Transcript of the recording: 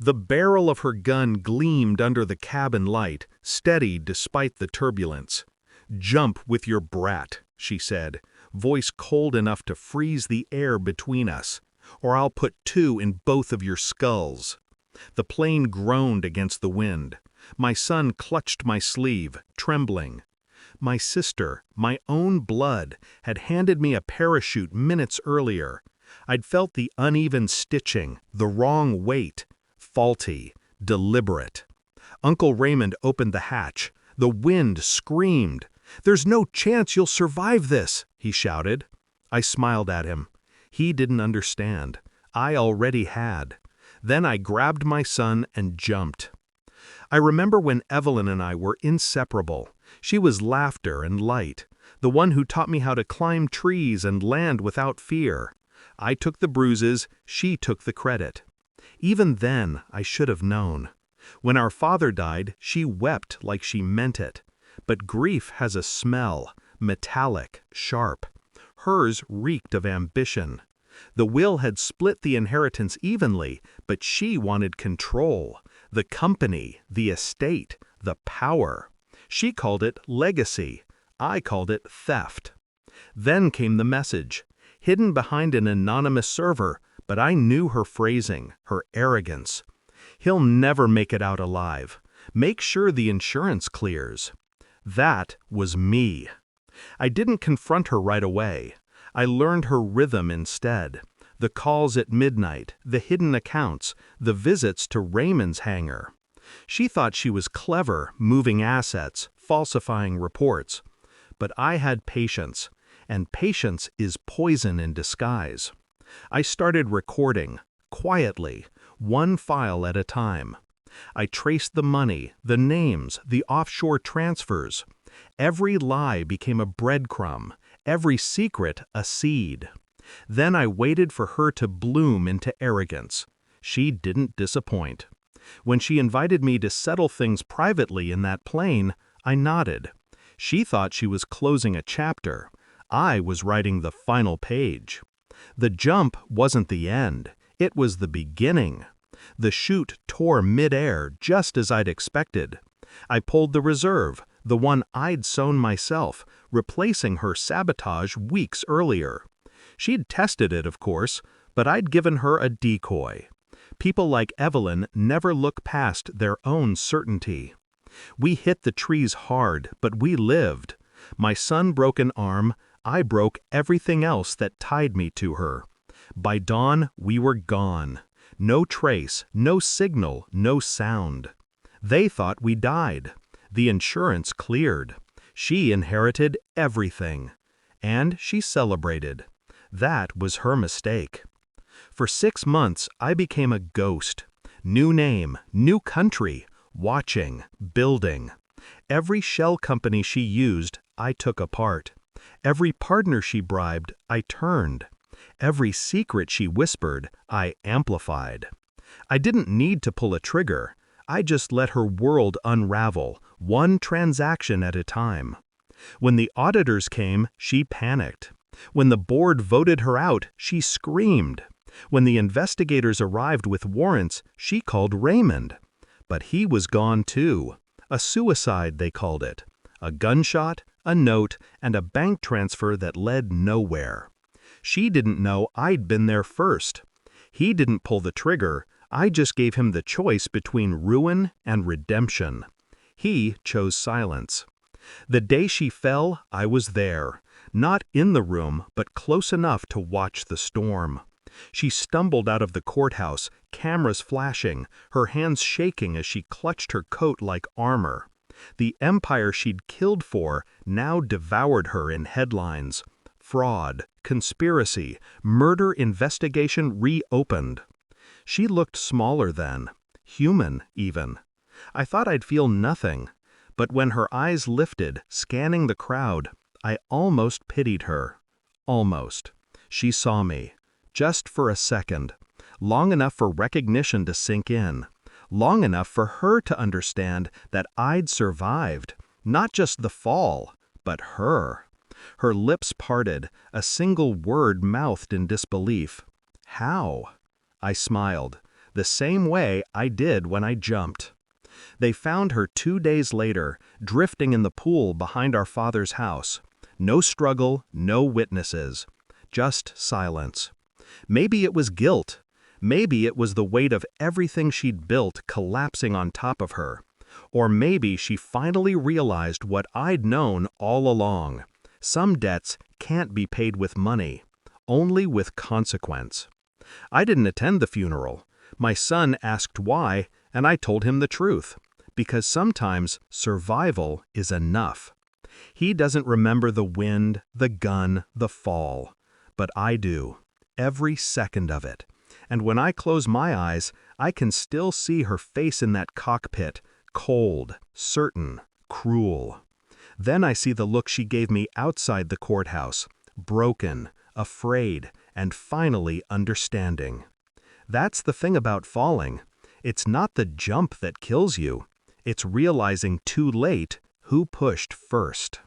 The barrel of her gun gleamed under the cabin light, steady despite the turbulence. "Jump with your brat," she said, voice cold enough to freeze the air between us, "or I'll put two in both of your skulls." The plane groaned against the wind. My son clutched my sleeve, trembling. My sister, my own blood, had handed me a parachute minutes earlier. I'd felt the uneven stitching, the wrong weight, faulty, deliberate. Uncle Raymond opened the hatch. The wind screamed. "There's no chance you'll survive this," he shouted. I smiled at him. He didn't understand. I already had. Then I grabbed my son and jumped. I remember when Evelyn and I were inseparable. She was laughter and light, the one who taught me how to climb trees and land without fear. I took the bruises, she took the credit. Even then, I should have known. When our father died, she wept like she meant it. But grief has a smell, metallic, sharp. Hers reeked of ambition. The will had split the inheritance evenly, but she wanted control, the company, the estate, the power. She called it legacy. I called it theft. Then came the message, hidden behind an anonymous server, but I knew her phrasing, her arrogance. "He'll never make it out alive. Make sure the insurance clears." That was me. I didn't confront her right away. I learned her rhythm instead. The calls at midnight, the hidden accounts, the visits to Raymond's hangar. She thought she was clever, moving assets, falsifying reports. But I had patience, and patience is poison in disguise. I started recording, quietly, one file at a time. I traced the money, the names, the offshore transfers. Every lie became a breadcrumb, every secret a seed. Then I waited for her to bloom into arrogance. She didn't disappoint. When she invited me to settle things privately in that plane, I nodded. She thought she was closing a chapter. I was writing the final page. The jump wasn't the end. It was the beginning. The chute tore midair just as I'd expected. I pulled the reserve, the one I'd sewn myself, replacing her sabotage weeks earlier. She'd tested it, of course, but I'd given her a decoy. People like Evelyn never look past their own certainty. We hit the trees hard, but we lived. My son broke an arm, I broke everything else that tied me to her. By dawn, we were gone. No trace, no signal, no sound. They thought we died. The insurance cleared. She inherited everything. And she celebrated. That was her mistake. For 6 months, I became a ghost. New name, new country, watching, building. Every shell company she used, I took apart. Every partner she bribed, I turned. Every secret she whispered, I amplified. I didn't need to pull a trigger. I just let her world unravel, one transaction at a time. When the auditors came, she panicked. When the board voted her out, she screamed. When the investigators arrived with warrants, she called Raymond. But he was gone too. A suicide, they called it. A gunshot, a note, and a bank transfer that led nowhere. She didn't know I'd been there first. He didn't pull the trigger. I just gave him the choice between ruin and redemption. He chose silence. The day she fell, I was there. Not in the room, but close enough to watch the storm. She stumbled out of the courthouse, cameras flashing, her hands shaking as she clutched her coat like armor. The empire she'd killed for now devoured her in headlines. Fraud, conspiracy, murder investigation reopened. She looked smaller then, human even. I thought I'd feel nothing, but when her eyes lifted, scanning the crowd, I almost pitied her. Almost. She saw me. Just for a second. Long enough for recognition to sink in. Long enough for her to understand that I'd survived. Not just the fall, but her. Her lips parted, a single word mouthed in disbelief. How? I smiled. the same way I did when I jumped. They found her 2 days later, drifting in the pool behind our father's house. No struggle, no witnesses. Just silence. Maybe it was guilt. Maybe it was the weight of everything she'd built collapsing on top of her. Or maybe she finally realized what I'd known all along. Some debts can't be paid with money, only with consequence. I didn't attend the funeral. My son asked why, and I told him the truth. Because sometimes survival is enough. He doesn't remember the wind, the gun, the fall. But I do. Every second of it. And when I close my eyes, I can still see her face in that cockpit, cold, certain, cruel. Then I see the look she gave me outside the courthouse, broken, afraid, and finally understanding. That's the thing about falling. It's not the jump that kills you. It's realizing too late who pushed first.